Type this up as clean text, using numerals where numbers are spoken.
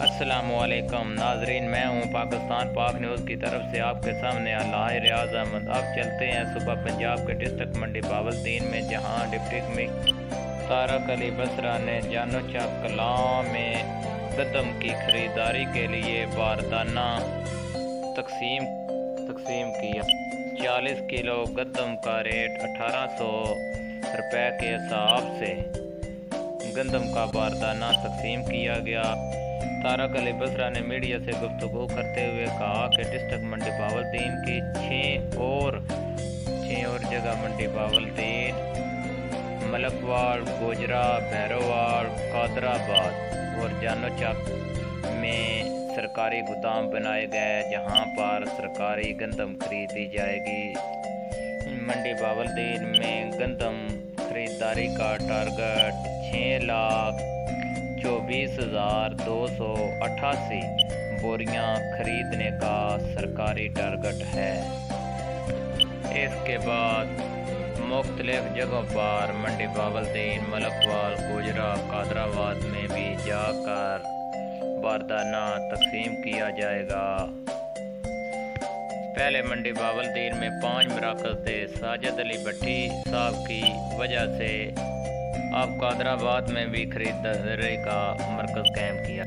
السلام علیکم ناظرین، میں ہوں پاکستان پاک نیوز کی طرف سے آپ کے سامنے الہی ریاض احمد۔ اب چلتے ہیں صوبہ پنجاب کے ڈسٹرکٹ منڈی بہاولدین میں، جہاں ڈپٹی کمشنر طارق علی بسرا نے جانو چک کلاں میں گندم کی خریداری کے لیے باردانہ تقسیم کیا۔ 40 کلو گندم کا ریٹ 1800 روپے کے حساب سے گندم کا باردانہ تقسیم کیا گیا۔ طارق علی بسرا نے میڈیا سے گفتگو کرتے ہوئے کہا کہ ڈسٹرکٹ منڈی بہاولدین کی 6 اور جگہ منڈی بہاولدین، ملکواڑ، گوجرا، بھیروواڑ، قادر آباد اور جانو چک میں سرکاری گودام بنائے گئے، جہاں پر سرکاری گندم خریدی جائے گی۔ منڈی بہاولدین میں گندم خریداری کا ٹارگٹ 6,24,288 بوریاں خریدنے کا سرکاری ٹارگٹ ہے۔ اس کے بعد مختلف جگہوں پر منڈی بہاولدین، ملکواڑ، گوجرا، قادر آباد میں بھی جا کر باردانہ تقسیم کیا جائے گا۔ پہلے منڈی بہاولدین میں 5 مراکز تھے۔ ساجد علی بھٹی صاحب کی وجہ سے اب قادر آباد میں بھی خریداری کا مرکز قائم کیا۔